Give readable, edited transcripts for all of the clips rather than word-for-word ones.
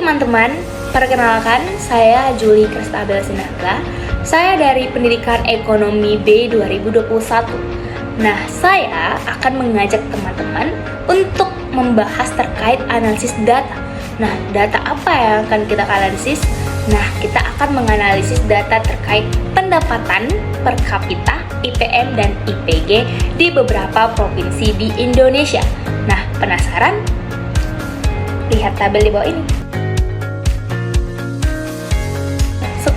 teman-teman, perkenalkan saya Juli Kristabel Sinaga. Saya dari Pendidikan Ekonomi B 2021. Nah, saya akan mengajak teman-teman untuk membahas terkait analisis data. Nah, data apa yang akan kita analisis? Nah, kita akan menganalisis data terkait pendapatan per kapita, IPM dan IPG di beberapa provinsi di Indonesia. Nah, penasaran? Lihat tabel di bawah ini.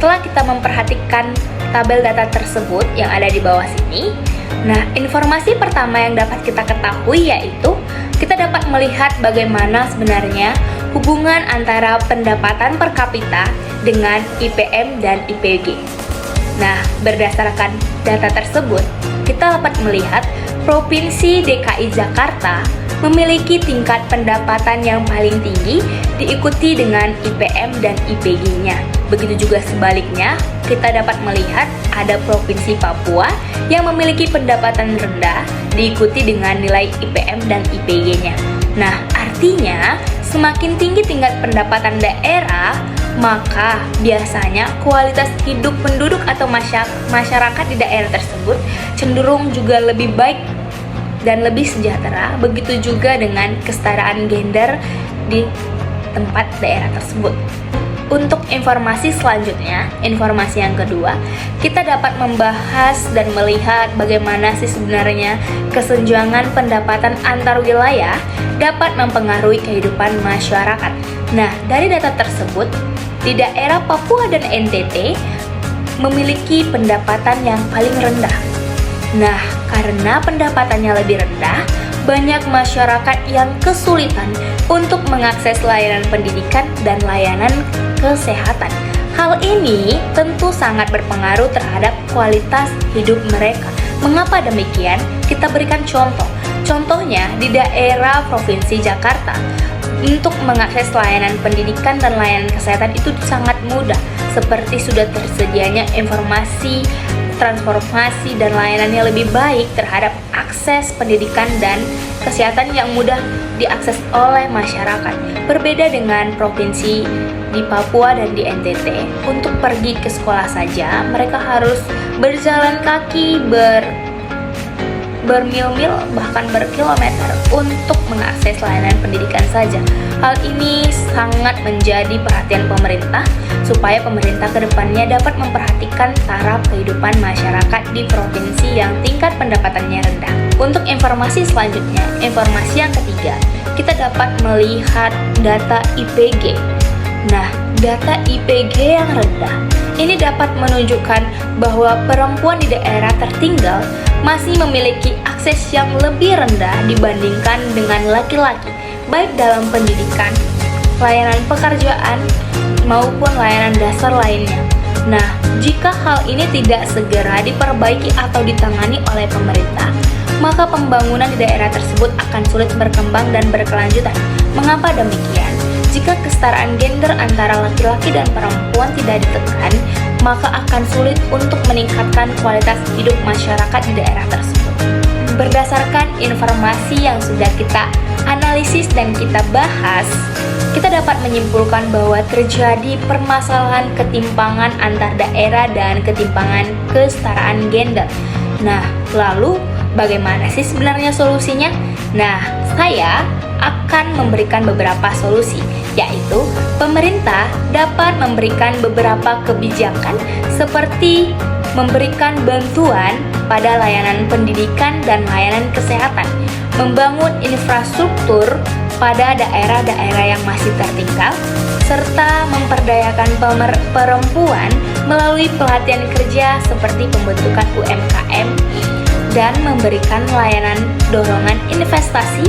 Setelah kita memperhatikan tabel data tersebut yang ada di bawah sini, nah, informasi pertama yang dapat kita ketahui yaitu kita dapat melihat bagaimana sebenarnya hubungan antara pendapatan per kapita dengan IPM dan IPG. Nah, berdasarkan data tersebut, kita dapat melihat Provinsi DKI Jakarta memiliki tingkat pendapatan yang paling tinggi, diikuti dengan IPM dan IPG-nya. Begitu juga sebaliknya, kita dapat melihat ada Provinsi Papua yang memiliki pendapatan rendah, diikuti dengan nilai IPM dan IPG-nya. Nah, artinya semakin tinggi tingkat pendapatan daerah, maka biasanya kualitas hidup penduduk atau masyarakat di daerah tersebut cenderung juga lebih baik dan lebih sejahtera. Begitu juga dengan kesetaraan gender di tempat daerah tersebut. Untuk informasi selanjutnya, informasi yang kedua, kita dapat membahas dan melihat bagaimana sih sebenarnya kesenjangan pendapatan antar wilayah dapat mempengaruhi kehidupan masyarakat. Nah, dari data tersebut, di daerah Papua dan NTT memiliki pendapatan yang paling rendah. Nah, karena pendapatannya lebih rendah, banyak masyarakat yang kesulitan untuk mengakses layanan pendidikan dan layanan kesehatan. Hal ini tentu sangat berpengaruh terhadap kualitas hidup mereka. Mengapa demikian? Kita berikan contoh. Contohnya di daerah Provinsi Jakarta, untuk mengakses layanan pendidikan dan layanan kesehatan itu sangat mudah, seperti sudah tersedianya informasi, transformasi dan layanannya lebih baik terhadap akses pendidikan dan kesehatan yang mudah diakses oleh masyarakat. Berbeda dengan provinsi di Papua dan di NTT, untuk pergi ke sekolah saja mereka harus berjalan kaki bermil-mil bahkan berkilometer untuk mengakses layanan pendidikan saja. Hal ini sangat menjadi perhatian pemerintah supaya pemerintah kedepannya dapat memperhatikan taraf kehidupan masyarakat di provinsi yang tingkat pendapatannya rendah. Untuk informasi selanjutnya, informasi yang ketiga, kita dapat melihat data IPG. Nah, data IPG yang rendah ini dapat menunjukkan bahwa perempuan di daerah tertinggal masih memiliki akses yang lebih rendah dibandingkan dengan laki-laki, baik dalam pendidikan, layanan pekerjaan, maupun layanan dasar lainnya. Nah, jika hal ini tidak segera diperbaiki atau ditangani oleh pemerintah, maka pembangunan di daerah tersebut akan sulit berkembang dan berkelanjutan. Mengapa demikian? Jika kesetaraan gender antara laki-laki dan perempuan tidak ditekan, maka akan sulit untuk meningkatkan kualitas hidup masyarakat di daerah tersebut. Berdasarkan informasi yang sudah kita analisis dan kita bahas, kita dapat menyimpulkan bahwa terjadi permasalahan ketimpangan antar daerah dan ketimpangan kesetaraan gender. Nah, lalu bagaimana sih sebenarnya solusinya? Nah, saya akan memberikan beberapa solusi, yaitu pemerintah dapat memberikan beberapa kebijakan seperti memberikan bantuan pada layanan pendidikan dan layanan kesehatan, membangun infrastruktur pada daerah-daerah yang masih tertinggal, serta memperdayakan perempuan melalui pelatihan kerja seperti pembentukan UMKM dan memberikan layanan dorongan investasi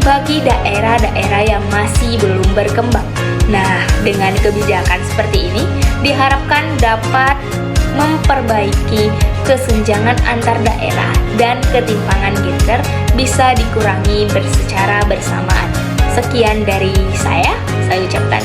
bagi daerah-daerah yang masih belum berkembang. Nah, dengan kebijakan seperti ini diharapkan dapat memperbaiki kesenjangan antar daerah dan ketimpangan gender bisa dikurangi secara bersamaan. Sekian dari saya ucapkan